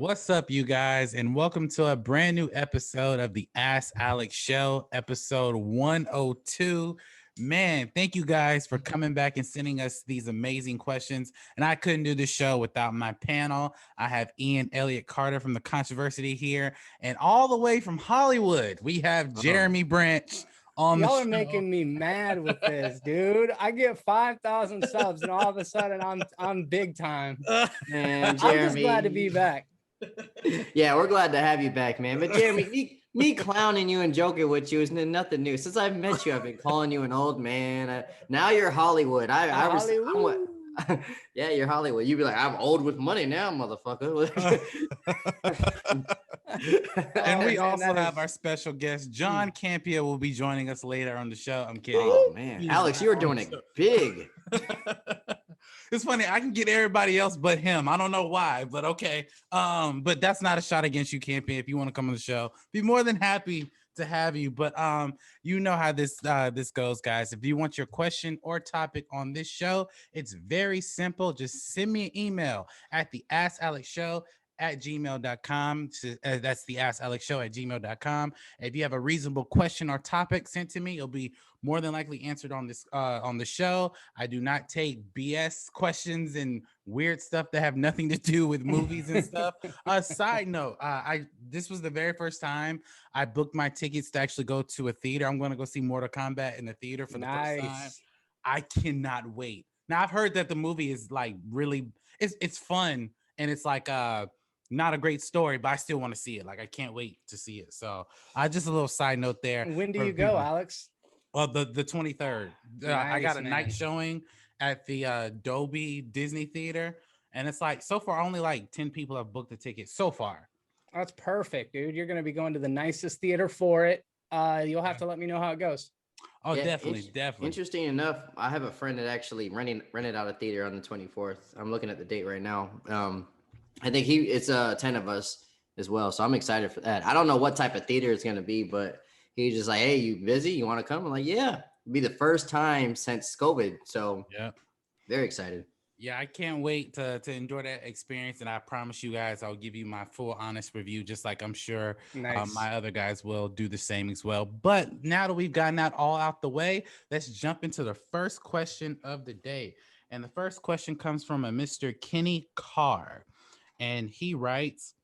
What's up, you guys, and welcome to a brand new episode of the Ask Alex Show, episode 102. Man, thank you guys for coming back and sending us these amazing questions. And I couldn't do this show without my panel. I have Ian Elliott Carter from The Controversy here, and all the way from Hollywood, we have Jeremy Branch on the Y'all show. are making me mad with this, dude. I get 5,000 subs, and all of a sudden I'm big time. Man, I'm just Jeremy. glad to be back. Yeah, we're glad to have you back, man. But Jeremy, me clowning you and joking with you is nothing new. Since I've met you, I've been calling you an old man. Now you're Hollywood. Hollywood. Yeah, you're Hollywood. You'd be like, I'm old with money now, motherfucker. And we man, also have our special guest, John Cameo, will be joining us later on the show. I'm kidding. Oh man, Alex, you were doing it big. It's funny, I can get everybody else but him. I don't know why, but okay. But that's not a shot against you, Cameo. If you want to come on the show, be more than happy to have you. But you know how this goes, guys. If you want your question or topic on this show, it's very simple. Just send me an email at the askalekshow@gmail.com. That's the askalekshow@gmail.com. If you have a reasonable question or topic sent to me, it'll be more than likely answered on this on the show. I do not take BS questions and weird stuff that have nothing to do with movies and stuff. Side note, this was the very first time I booked my tickets to actually go to a theater. I'm going to go see Mortal Kombat in the theater for the first time. I cannot wait. Now I've heard that the movie is like really it's fun and it's like not a great story, but I still want to see it. Like I can't wait to see it. So just a little side note there. When do you go, Alex? Well, the 23rd. I got a night showing at the Dolby Disney Theater, and it's like so far only like 10 people have booked the ticket so far. That's perfect, dude. You're gonna be going to the nicest theater for it. You'll have to let me know how it goes. Oh, yeah, definitely. Interesting enough, I have a friend that actually rented out a theater on the 24th. I'm looking at the date right now. I think it's 10 of us as well, so I'm excited for that. I don't know what type of theater it's gonna be, but he's just like, "Hey, you busy? You want to come?" I'm like, "Yeah." It'll be the first time since COVID, so yeah, very excited. Yeah, I can't wait to enjoy that experience, and I promise you guys, I'll give you my full honest review, just like I'm sure my other guys will do the same as well. But now that we've gotten that all out the way, let's jump into the first question of the day, and the first question comes from a Mr. Kenny Carr, and he writes,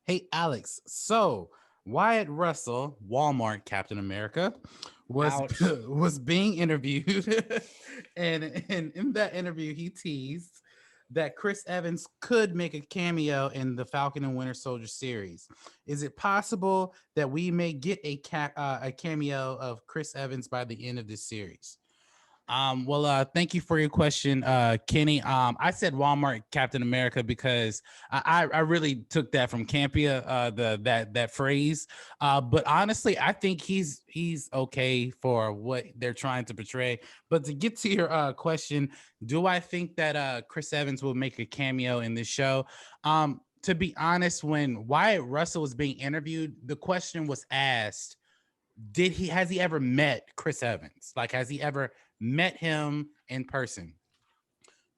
"Hey Alex, so Wyatt Russell, Walmart Captain America, was being interviewed, and in that interview, he teased that Chris Evans could make a cameo in the Falcon and Winter Soldier series. Is it possible that we may get a cameo of Chris Evans by the end of this series?" Thank you for your question, Kenny. I said Walmart Captain America because I really took that from Cameo, that phrase. But honestly, I think he's okay for what they're trying to portray. But to get to your question, do I think that Chris Evans will make a cameo in this show? To be honest, when Wyatt Russell was being interviewed, the question was asked, has he ever met Chris Evans? Like, has he ever met him in person?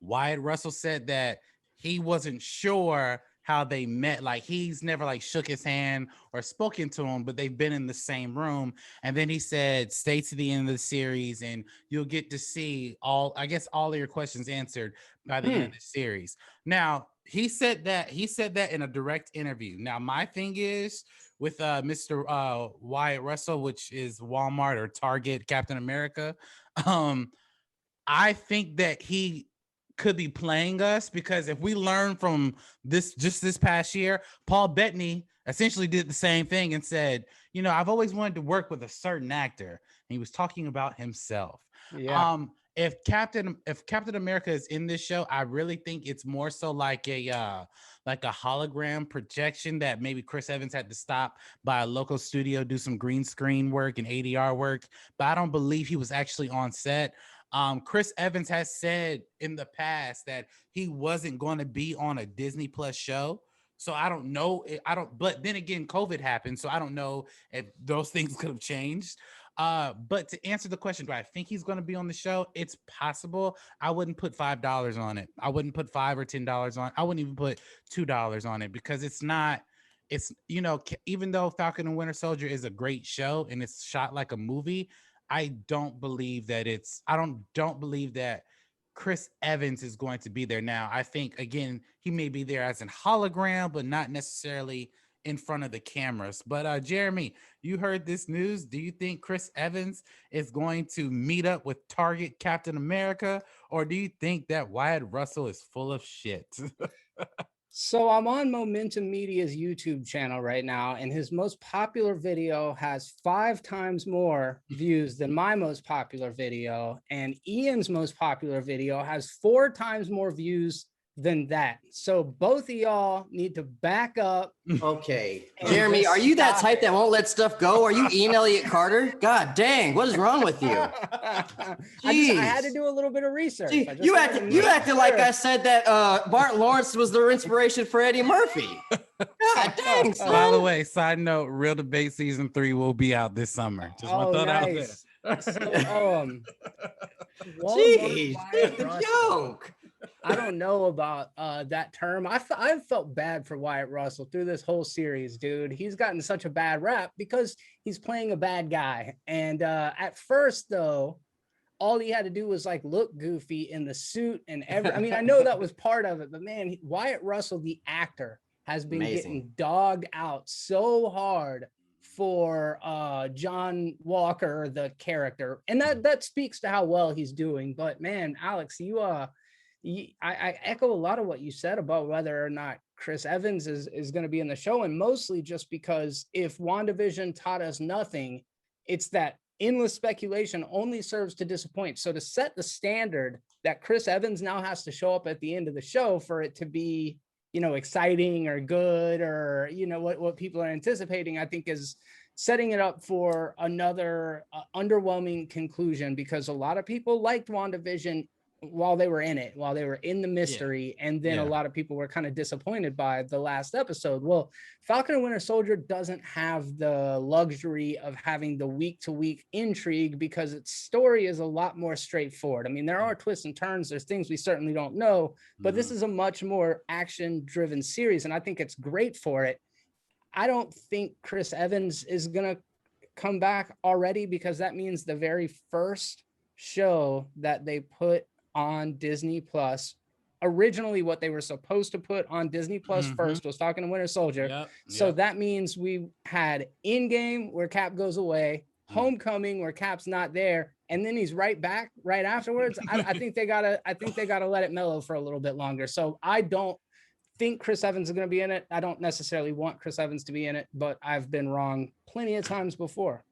Wyatt Russell said that he wasn't sure how they met. Like, he's never like shook his hand or spoken to him, but they've been in the same room. And then he said, stay to the end of the series and you'll get to see all of your questions answered by the end of the series. Now, he said that in a direct interview. Now, my thing is with Mr. Wyatt Russell, which is Walmart or Target Captain America, I think that he could be playing us, because if we learn from this past year, Paul Bettany essentially did the same thing and said, I've always wanted to work with a certain actor. And he was talking about himself. Yeah. If Captain America is in this show, I really think it's more so like a hologram projection that maybe Chris Evans had to stop by a local studio, do some green screen work and ADR work. But I don't believe he was actually on set. Chris Evans has said in the past that he wasn't going to be on a Disney Plus show. So I don't know. But then again, COVID happened. So I don't know if those things could have changed. But to answer the question, do I think he's going to be on the show? It's possible. I wouldn't put $5 on it. I wouldn't put $5 or $10 on. I wouldn't even put $2 on it because it's not. It's even though Falcon and Winter Soldier is a great show and it's shot like a movie, I don't believe that don't believe that Chris Evans is going to be there. Now, I think again he may be there as a hologram, but not necessarily in front of the cameras. But Jeremy, you heard this news. Do you think Chris Evans is going to meet up with Target Captain America, or do you think that Wyatt Russell is full of shit? So I'm on Momentum Media's YouTube channel right now, and his most popular video has 5 times more views than my most popular video, and Ian's most popular video has 4 times more views than that. So both of y'all need to back up. Okay. Jeremy, are you that type that won't let stuff go? Are you Ian Elliott Carter? God dang, what is wrong with you? I had to do a little bit of research. You acted like I said that Martin Lawrence was the inspiration for Eddie Murphy. God dang, son. By the way, side note, Real Debate Season 3 will be out this summer. Just want to throw that out there. So, jeez, the joke. I don't know about that term. I've felt bad for Wyatt Russell through this whole series, dude. He's gotten such a bad rap because he's playing a bad guy. And at first, though, all he had to do was like look goofy in the suit and I mean, I know that was part of it, but man, Wyatt Russell, the actor, has been getting dogged out so hard for John Walker, the character, and that speaks to how well he's doing. But man, Alex, I echo a lot of what you said about whether or not Chris Evans is going to be in the show, and mostly just because if WandaVision taught us nothing, it's that endless speculation only serves to disappoint. So to set the standard that Chris Evans now has to show up at the end of the show for it to be, exciting or good or, what people are anticipating, I think is setting it up for another underwhelming conclusion, because a lot of people liked WandaVision while they were in it, while they were in the mystery. And then a lot of people were kind of disappointed by the last episode. Well, Falcon and Winter Soldier doesn't have the luxury of having the week-to-week intrigue because its story is a lot more straightforward. I mean, there are twists and turns. There's things we certainly don't know, but this is a much more action-driven series, and I think it's great for it. I don't think Chris Evans is going to come back already, because that means the very first show that they put on Disney Plus, originally what they were supposed to put on Disney Plus first was Falcon and Winter Soldier. So that means we had Endgame where Cap goes away, Homecoming where Cap's not there, and then he's right back right afterwards. I think they gotta let it mellow for a little bit longer. So I don't think Chris Evans is going to be in it. I don't necessarily want Chris Evans to be in it, but I've been wrong plenty of times before.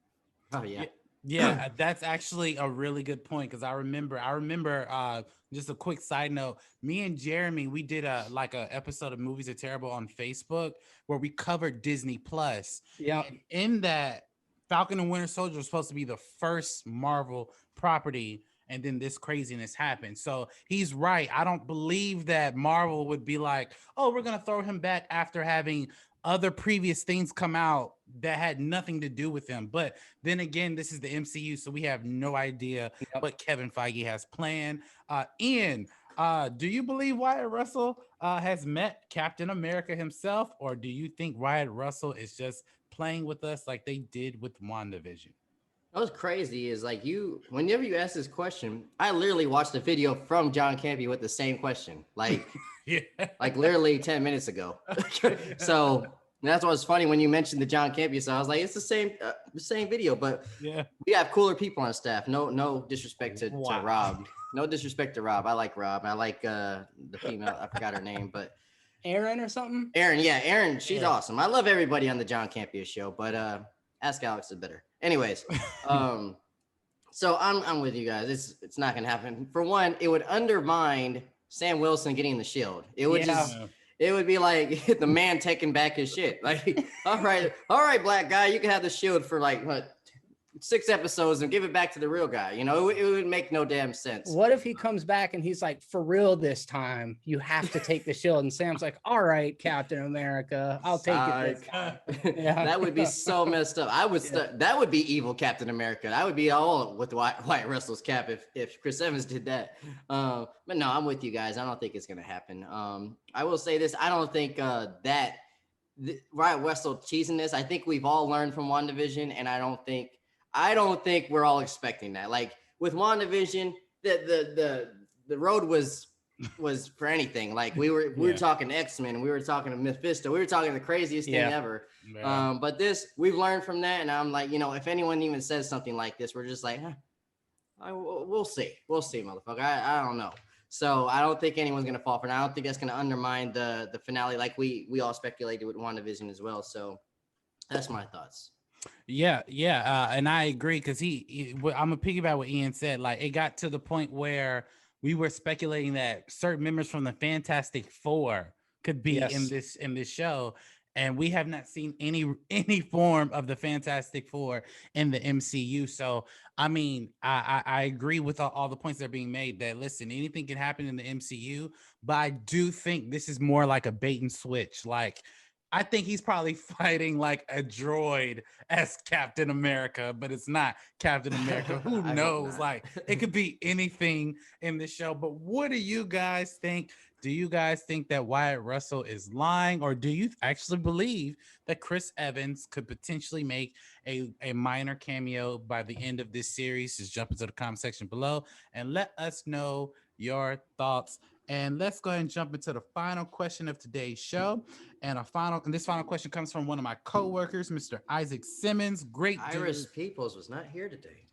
Oh yeah. Yeah, that's actually a really good point, because I remember just a quick side note, me and Jeremy, we did a episode of Movies Are Terrible on Facebook where we covered Disney Plus. Yeah. And in that, Falcon and Winter Soldier was supposed to be the first Marvel property, and then this craziness happened. So he's right. I don't believe that Marvel would be like, oh, we're going to throw him back after having other previous things come out that had nothing to do with him. But then again, this is the MCU, so we have no idea what Kevin Feige has planned. Ian, do you believe Wyatt Russell has met Captain America himself, or do you think Wyatt Russell is just playing with us like they did with WandaVision? What's crazy is whenever you ask this question, I literally watched a video from John Campea with the same question, like literally 10 minutes ago. So that's what's funny when you mentioned the John Campea. So I was like, it's the same video, but we have cooler people on staff. No disrespect to Rob. No disrespect to Rob. I like Rob. I like the female. I forgot her name, but Aaron or something. Aaron. She's awesome. I love everybody on the John Campea show, but Ask Alex is better. Anyways, so I'm with you guys. It's not gonna happen. For one, it would undermine Sam Wilson getting the shield. It would it would be like the man taking back his shit. Like, all right, black guy, you can have the shield for like what 6 episodes and give it back to the real guy. You know, it would make no damn sense. What if he comes back and he's like, for real this time, you have to take the shield? And Sam's like, all right, Captain America, I'll take it this time. Yeah. That would be so messed up. I would that would be evil Captain America. I would be all with Wyatt Russell's cap if Chris Evans did that. But no, I'm with you guys. I don't think it's gonna happen. I will say this. I don't think Wyatt Russell cheesing this. I think we've all learned from WandaVision, and I don't think we're all expecting that. Like with WandaVision, the road was for anything. Like we were talking X-Men, we were talking to Mephisto, we were talking the craziest thing ever. Yeah. But this, we've learned from that, and I'm like, if anyone even says something like this, we're just like, we'll see, motherfucker. I don't know. So I don't think anyone's gonna fall for it. I don't think that's gonna undermine the finale, like we all speculated with WandaVision as well. So that's my thoughts. Yeah. And I agree, because I'm gonna piggyback what Ian said. Like, it got to the point where we were speculating that certain members from the Fantastic Four could be in this show, and we have not seen any form of the Fantastic Four in the MCU. So I mean, I agree with all the points that are being made, that listen, anything can happen in the MCU, but I do think this is more like a bait and switch. Like, I think he's probably fighting like a droid as Captain America, but it's not Captain America. Who knows? Like, it could be anything in the show. But what do you guys think? Do you guys think that Wyatt Russell is lying, or do you actually believe that Chris Evans could potentially make a minor cameo by the end of this series? Just jump into the comment section below and let us know your thoughts. And let's go ahead and jump into the final question of today's show. And this final question comes from one of my co-workers, Mr. Isaac Simmons. Great dude. Iris Peoples was not here today.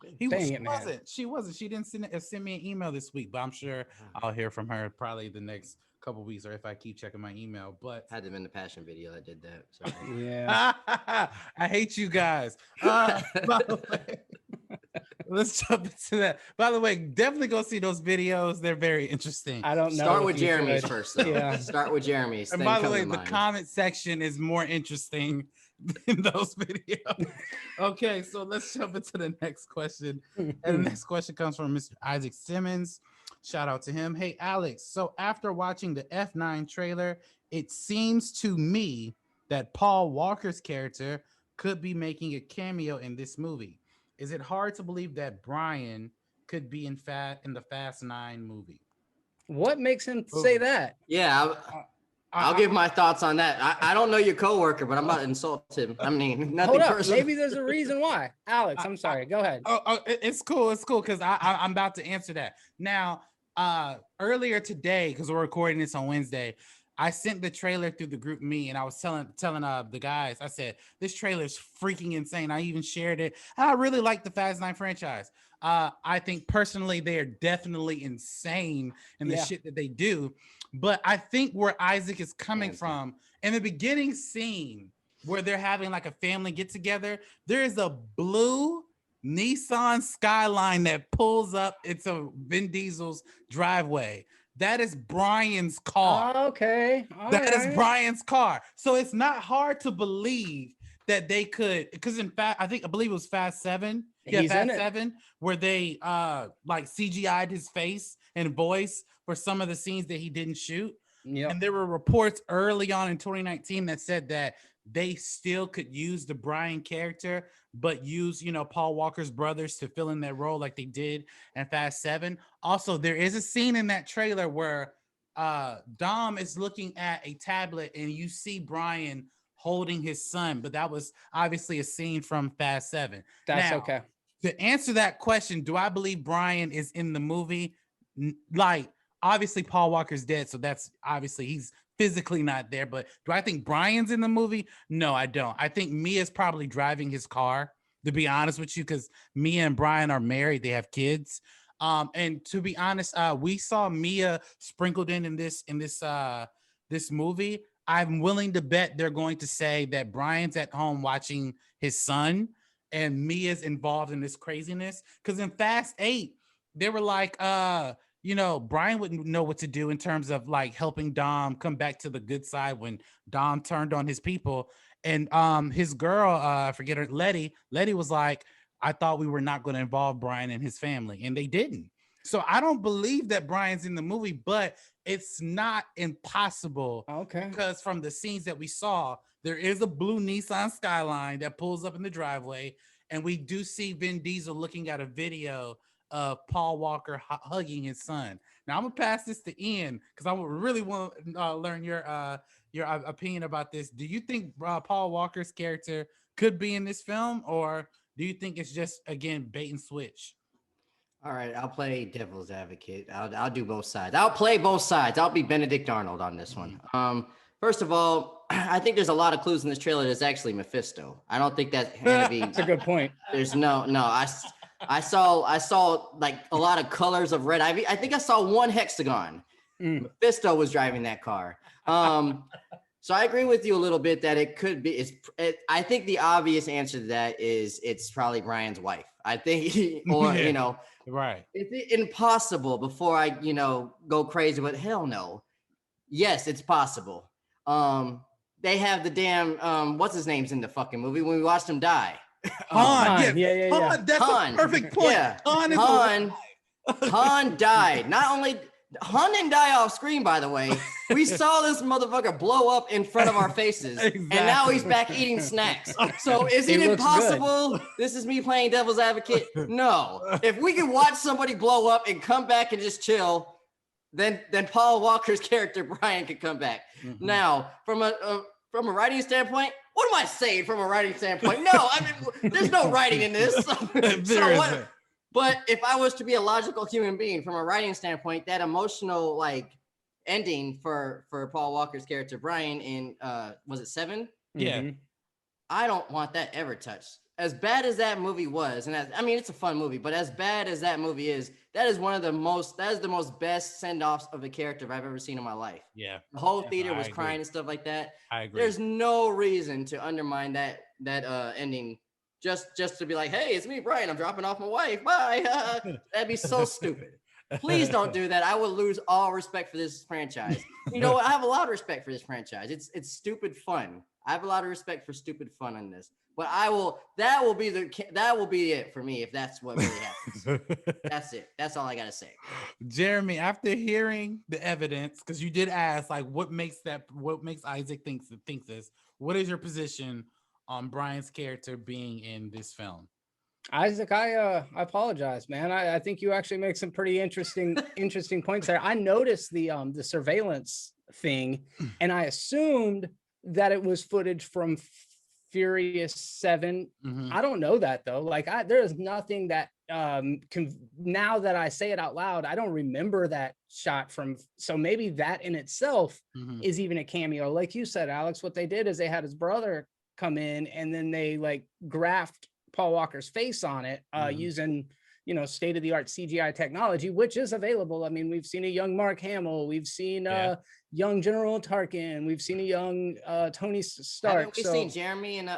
She wasn't. She didn't send me an email this week, but I'm sure I'll hear from her probably the next couple of weeks, or if I keep checking my email. But had to been the passion video that did that. So. Yeah. I hate you guys. By the way, let's jump into that. By the way, definitely go see those videos. They're very interesting. I don't know. Start with Jeremy's first, though. Yeah. Start with Jeremy's. And by the way, the comment section is more interesting than those videos. Okay, so let's jump into the next question. And the next question comes from Mr. Isaac Simmons. Shout out to him. Hey, Alex. So after watching the F9 trailer, it seems to me that Paul Walker's character could be making a cameo in this movie. Is it hard to believe that Brian could be in the Fast 9 movie? What makes him say that? Yeah, I'll give my thoughts on that. I don't know your coworker, but I'm not insulting him. I mean, nothing personal. Maybe there's a reason why. Alex, I'm sorry. Go ahead. It's cool. It's cool, because I'm about to answer that. Now, earlier today, because we're recording this on Wednesday, I sent the trailer through the group me, and I was telling the guys, I said, this trailer is freaking insane. I even shared it. I really like the Fast 9 franchise. I think personally they are definitely insane in the shit that they do. But I think where Isaac is coming from, in the beginning scene where they're having like a family get together, there is a blue Nissan Skyline that pulls up. It's a Vin Diesel's driveway. That is Brian's car. Okay. That is Brian's car. So it's not hard to believe that they could, because in fact, I believe it was Fast 7. Yeah, Fast 7, where they like CGI'd his face and voice for some of the scenes that he didn't shoot. Yep. And there were reports early on in 2019 that said that they still could use the Brian character, but use, Paul Walker's brothers to fill in that role like they did in Fast 7. Also, there is a scene in that trailer where Dom is looking at a tablet and you see Brian holding his son, but that was obviously a scene from Fast 7. That's okay. To answer that question, do I believe Brian is in the movie? Like, obviously Paul Walker's dead, so that's obviously he's physically not there. But do I think Brian's in the movie? No, I don't. I think Mia's probably driving his car, to be honest with you, because Mia and Brian are married. They have kids. And to be honest, we saw Mia sprinkled in this movie. I'm willing to bet they're going to say that Brian's at home watching his son and Mia's involved in this craziness. Because in Fast 8, they were like, Brian wouldn't know what to do in terms of like helping Dom come back to the good side when Dom turned on his people. And his girl, I forget her, Letty was like, I thought we were not going to involve Brian and his family, and they didn't. So I don't believe that Brian's in the movie, but it's not impossible. Okay. Because from the scenes that we saw, there is a blue Nissan Skyline that pulls up in the driveway, and we do see Vin Diesel looking at a video of Paul Walker hugging his son. Now I'm gonna pass this to Ian because I really want to learn your opinion about this. Do you think Paul Walker's character could be in this film, or do you think it's just, again, bait and switch? All right, I'll play devil's advocate. I'll do both sides. I'll play both sides. I'll be Benedict Arnold on this one. First of all, I think there's a lot of clues in this trailer that's actually Mephisto. I don't think that's That's a good point. There's no. I saw like a lot of colors of red. I think I saw one hexagon. Mephisto was driving that car. So I agree with you a little bit that it could be. I think the obvious answer to that is it's probably Brian's wife. I think, or you know, right. It's impossible before I go crazy, but hell no. Yes, it's possible. They have the damn what's his name's in the fucking movie when we watched him die. Han, yeah. Han, that's a perfect point. Yeah. Han died. Not only Han didn't die off screen, by the way. We saw this motherfucker blow up in front of our faces, and now he's back eating snacks. So is it impossible? This is me playing devil's advocate. No. If we could watch somebody blow up and come back and just chill, then Paul Walker's character Brian could come back. Now, from a writing standpoint, what am I saying from a writing standpoint? No, I mean, there's no writing in this. But if I was to be a logical human being from a writing standpoint, that emotional like ending for Paul Walker's character Brian in was it 7? Yeah. I don't want that ever touched. As bad as that movie was, and I mean it's a fun movie, but as bad as that movie is, that is the most best send-offs of a character I've ever seen in my life. Yeah. The whole theater was crying and stuff like that. I agree. There's no reason to undermine that ending. Just to be like, hey, it's me, Brian. I'm dropping off my wife. Bye. That'd be so stupid. Please don't do that. I will lose all respect for this franchise. You know what? I have a lot of respect for this franchise. It's stupid fun. I have a lot of respect for stupid fun on this. But that will be it for me if that's what really happens. That's it. That's all I gotta say. Jeremy, after hearing the evidence, because you did ask, like, what makes Isaac think this? What is your position on Brian's character being in this film? Isaac, I apologize, man. I think you actually make some pretty interesting points there. I noticed the surveillance thing, and I assumed that it was footage from Furious 7. I don't know that though. Like there is nothing that now that I say it out loud, I don't remember that shot from. So maybe that in itself is even a cameo. Like you said, Alex, what they did is they had his brother come in and then they like graphed Paul Walker's face on it using state-of-the-art CGI technology, which is available. I mean, we've seen a young Mark Hamill, we've seen young General Tarkin, we've seen a young Tony Stark. Haven't we seen Jeremy in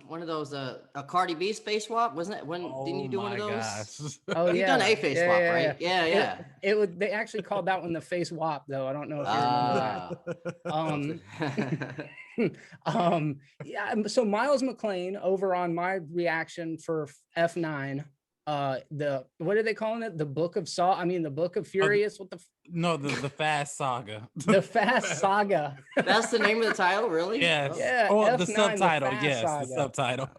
one of those a Cardi B space swap? Wasn't it didn't you do one of those? Gosh. Oh You've done a face swap, right? Yeah. They actually called that one the face swap though. I don't know if you remember that. So Miles McLean over on my reaction for F9, what are they calling it? The Book of the Book of Furious. The Fast Saga. The Fast Saga. That's the name of the title, really? Yes. Yeah. Oh, the subtitle. The subtitle.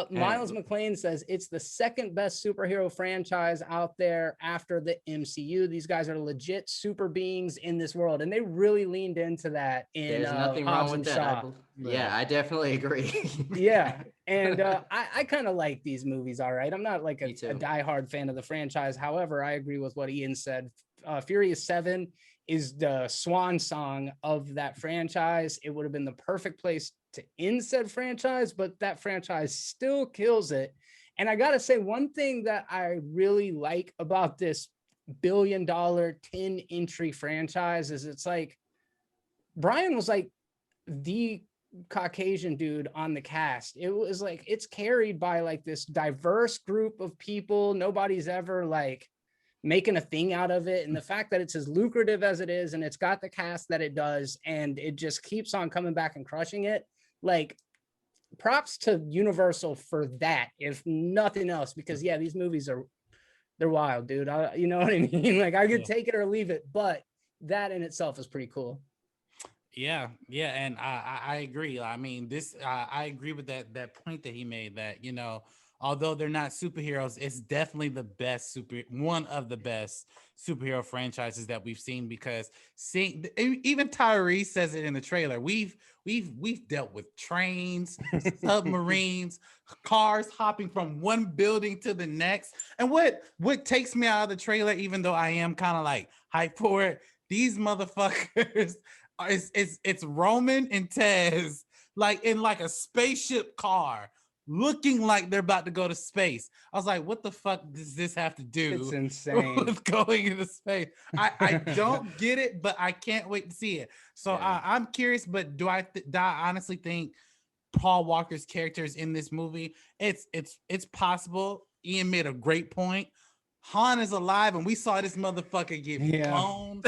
Miles McLean says it's the second best superhero franchise out there after the MCU. These guys are legit super beings in this world, and they really leaned into that in There's nothing wrong with that. I definitely agree. Yeah. And I kind of like these movies. All right. I'm not like a diehard fan of the franchise. However, I agree with what Ian said. Furious 7 is the swan song of that franchise. It would have been the perfect place to end said franchise, but that franchise still kills it. And I got to say, one thing that I really like about this $1 billion 10 entry franchise is it's like Brian was like the Caucasian dude on the cast. It was like it's carried by like this diverse group of people. Nobody's ever like making a thing out of it, and the fact that it's as lucrative as it is and it's got the cast that it does and it just keeps on coming back and crushing it, like props to Universal for that, if nothing else, because yeah, these movies they're wild, dude. You know what I mean? Like I could take it or leave it, but that in itself is pretty cool. Yeah, and I agree. I mean, I agree with that point that he made, that although they're not superheroes, it's definitely one of the best superhero franchises that we've seen, because even Tyrese says it in the trailer. We've dealt with trains, submarines, cars hopping from one building to the next. And what takes me out of the trailer, even though I am kind of like hyped for it, these motherfuckers it's Roman and Tez like in like a spaceship car, looking like they're about to go to space. I was like, what the fuck does this have to do It's insane with going into space? I don't get it, but I can't wait to see it. So I'm curious, but do I honestly think Paul Walker's character is in this movie? It's possible. Ian made a great point. Han is alive, and we saw this motherfucker get blown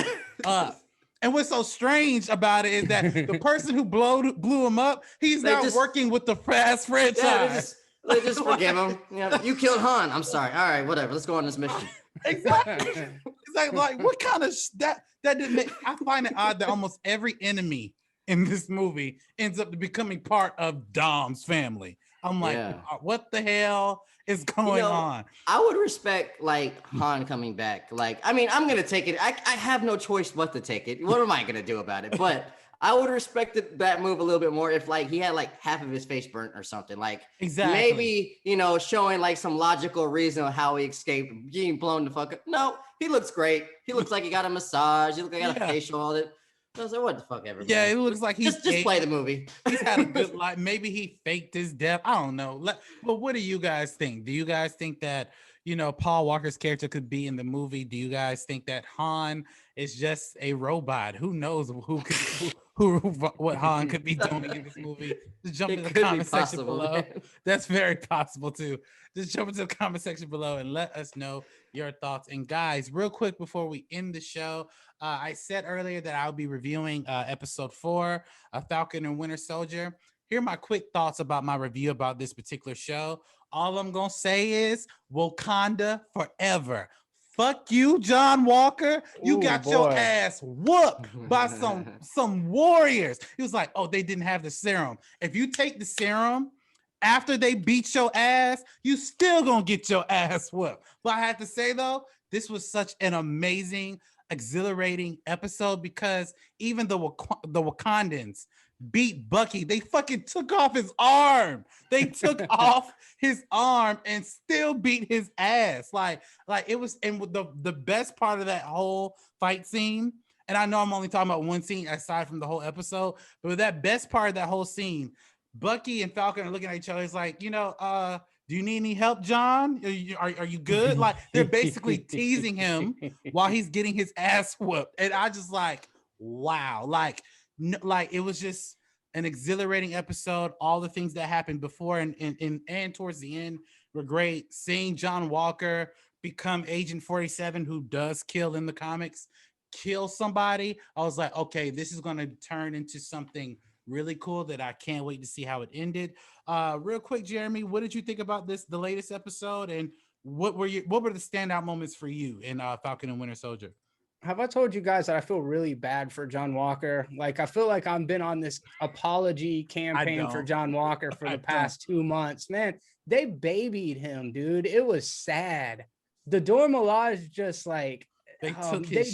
up. And what's so strange about it is that the person who blew him up, he's now working with the Fast franchise. They just forgive him. You killed Han. I'm sorry. All right, whatever. Let's go on this mission. Exactly. It's like what kind of that didn't make. I find it odd that almost every enemy in this movie ends up becoming part of Dom's family. I'm like, what the hell is going on? I would respect like Han coming back. Like, I mean, I'm gonna take it. I have no choice but to take it. What am I gonna do about it? But I would respect that move a little bit more if like he had like half of his face burnt or something. Like maybe showing like some logical reason of how he escaped getting blown the fuck up. No, he looks great. He looks like he got a massage. He looks like he got a facial, all that. I was like, what the fuck ever. Yeah, it looks like he's just play the movie. He's had a good life. Maybe he faked his death. I don't know. But what do you guys think? Do you guys think that Paul Walker's character could be in the movie? Do you guys think that Han is just a robot? Who knows what Han could be doing in this movie? Just jump in the comment section below. Man. That's very possible too. Just jump into the comment section below and let us know your thoughts. And guys, real quick before we end the show, I said earlier that I'll be reviewing episode 4 of Falcon and Winter Soldier. Here are my quick thoughts about my review about this particular show. All I'm gonna say is Wakanda forever. Fuck you, John Walker. You got your ass whooped by some warriors. He was like, oh, they didn't have the serum. If you take the serum after they beat your ass, you still gonna get your ass whooped. But I have to say though, this was such an amazing, exhilarating episode, because even the Wakandans beat Bucky. They fucking took off his arm. They took off his arm and still beat his ass. Like it was. And the best part of that whole fight scene, and I know I'm only talking about one scene aside from the whole episode, but that best part of that whole scene, Bucky and Falcon are looking at each other. It's like, do you need any help, John? Are you good? Like they're basically teasing him while he's getting his ass whooped. And I just like, wow. Like it was just an exhilarating episode. All the things that happened before and towards the end were great. Seeing John Walker become Agent 47, who does kill in the comics, kill somebody. I was like, okay, this is going to turn into something really cool that I can't wait to see how it ended. Real quick, Jeremy, what did you think about the latest episode, and what were the standout moments for you in Falcon and Winter Soldier? Have I told you guys that I feel really bad for John Walker? Like I feel like I've been on this apology campaign for John Walker for the past 2 months. Man, they babied him, dude. It was sad. The Dora Milaje just like they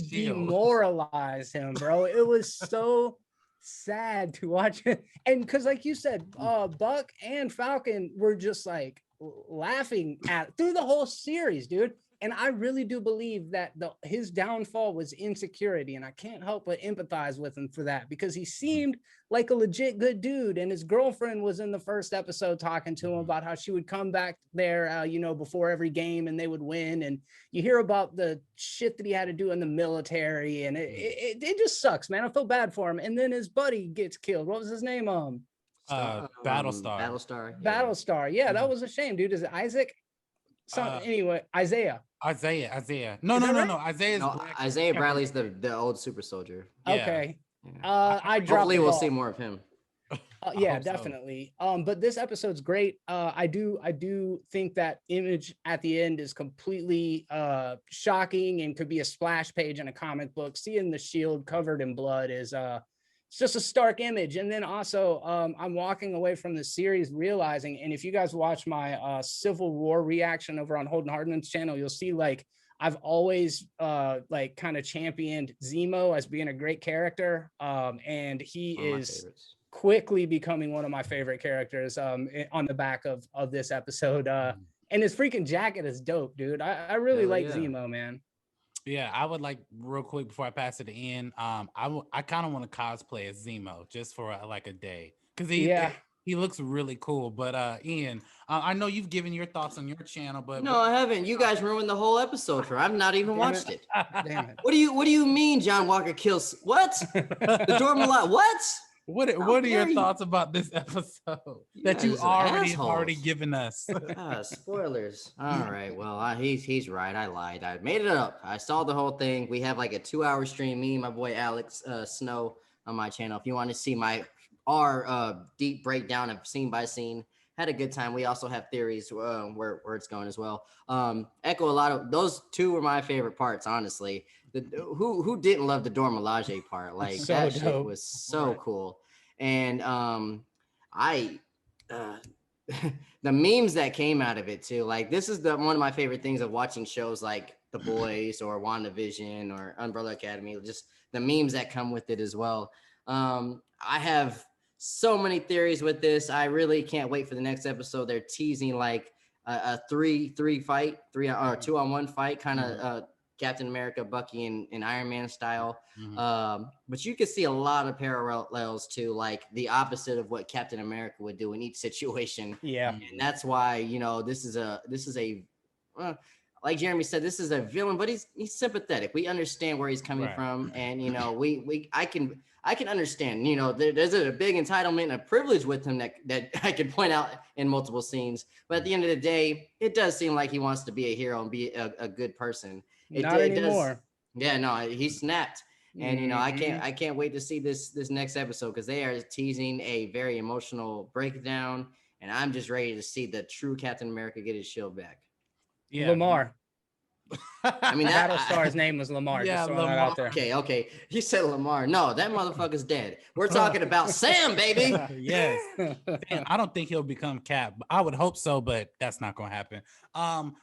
demoralized him, bro. It was so sad to watch it. And because like you said, Buck and Falcon were just like laughing at through the whole series, dude. And I really do believe that his downfall was insecurity, and I can't help but empathize with him for that, because he seemed like a legit good dude, and his girlfriend was in the first episode talking to him about how she would come back there before every game and they would win. And you hear about the shit that he had to do in the military, and it just sucks, man. I feel bad for him. And then his buddy gets killed. What was his name? Battlestar. Battlestar. Yeah, that was a shame, dude. Is it Isaac? Anyway, Isaiah. No. Isaiah Bradley's the old super soldier. Okay. Yeah. I dropped. Hopefully we'll see more of him. Yeah, definitely. But this episode's great. I do think that image at the end is completely shocking and could be a splash page in a comic book. Seeing the shield covered in blood is it's just a stark image. And then also I'm walking away from the series realizing, and if you guys watch my Civil War reaction over on Holden Hardman's channel, you'll see like I've always like kind of championed Zemo as being a great character. And he is quickly becoming one of my favorite characters on the back of this episode. And his freaking jacket is dope, dude. I really like Zemo, man. Yeah, I would like real quick before I pass it to Ian. I kind of want to cosplay as Zemo just for like a day because he looks really cool. But Ian, I know you've given your thoughts on your channel, but no, I haven't. You guys ruined the whole episode for. I've not even watched it. Damn it! What do you mean John Walker kills what? The Dora Milaje? What? What are your thoughts about this episode that you already given us? Spoilers. All right. Well, he's right. I lied. I made it up. I saw the whole thing. We have like a 2-hour stream. Me and my boy Alex Snow on my channel. If you want to see our deep breakdown of scene by scene, had a good time. We also have theories where it's going as well. Echo a lot of those two were my favorite parts, honestly. Who didn't love the Dora Milaje part? Like so that dope. Shit was so cool. And the memes that came out of it too. Like this is one of my favorite things of watching shows like The Boys or WandaVision or Umbrella Academy. Just the memes that come with it as well. I have so many theories with this. I really can't wait for the next episode. They're teasing like a 2-on-1 fight, kind of Captain America, Bucky, and Iron Man style. But you can see a lot of parallels to like the opposite of what Captain America would do in each situation. Yeah. And that's why, this is a like Jeremy said, this is a villain, but he's sympathetic. We understand where he's coming from. And, I can understand, there's a big entitlement and a privilege with him that I can point out in multiple scenes. But at the end of the day, it does seem like he wants to be a hero and be a good person. Not anymore. He snapped. And, I can't wait to see this next episode because they are teasing a very emotional breakdown. And I'm just ready to see the true Captain America get his shield back. Yeah. Lamar. I mean, Battlestar's name was Lamar. Yeah, just throwing that out there. Okay. He said Lamar. No, that motherfucker's dead. We're talking about Sam, baby. Yes. Damn, I don't think he'll become Cap. I would hope so, but that's not going to happen.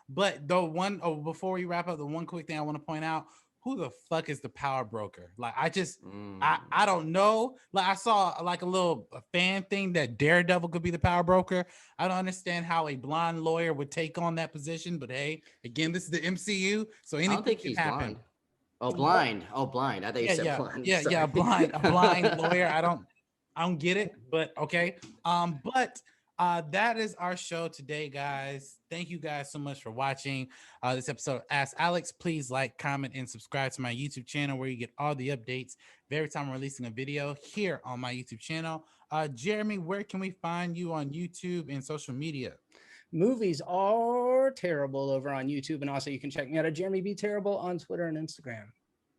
But before we wrap up, the one quick thing I want to point out, who the fuck is the power broker? Like, I don't know. Like, I saw like a fan thing that Daredevil could be the power broker. I don't understand how a blonde lawyer would take on that position. But hey, again, this is the MCU, so anything can happen. Blind. I thought you said blind. Yeah, blind. A blind lawyer. I don't get it, but okay. That is our show today, guys. Thank you guys so much for watching this episode of Ask Alex. Please like, comment, and subscribe to my YouTube channel where you get all the updates every time I'm releasing a video here on my YouTube channel. Jeremy, where can we find you on YouTube and social media? Movies are terrible over on YouTube, and also you can check me out at Jeremy B. Terrible on Twitter and Instagram.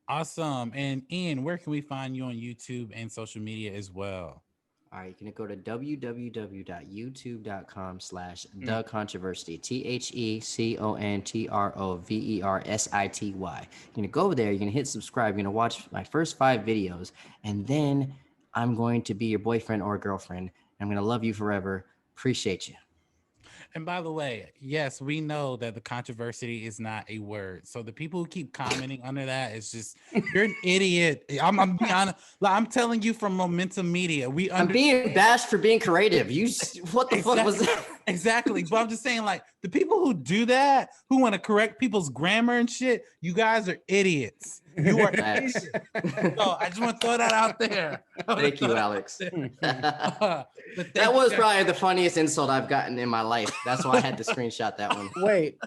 Awesome. And Ian, where can we find you on YouTube and social media as well? All right, you can go to www.youtube.com/thecontroversy, TheControversity. You're gonna go over there, you're gonna hit subscribe, you're gonna watch my first 5 videos, and then I'm going to be your boyfriend or girlfriend. I'm gonna love you forever. Appreciate you. And by the way, yes, we know that the controversy is not a word. So the people who keep commenting under that, it's just, you're an idiot. I'm being honest. Like, I'm telling you from Momentum Media. I'm being bashed for being creative. What the fuck was that? Exactly. But I'm just saying, like, the people who do that, who want to correct people's grammar and shit, you guys are idiots. You are idiots. So I just want to throw that out there. Thank you, Alex. That was probably the funniest insult I've gotten in my life. That's why I had to screenshot that one. Wait,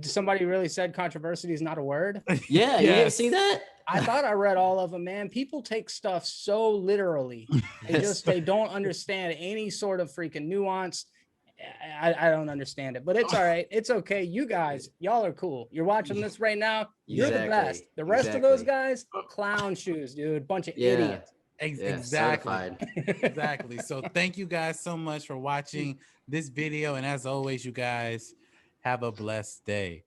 somebody really said controversy is not a word? Yeah, you didn't see that? I thought I read all of them, man. People take stuff so literally. They don't understand any sort of freaking nuance. I don't understand it, but it's all right. It's okay. You guys, y'all are cool. You're watching this right now. You're the best. The rest of those guys, clown shoes, dude. Bunch of idiots. Exactly. Exactly. So thank you guys so much for watching this video. And as always, you guys have a blessed day.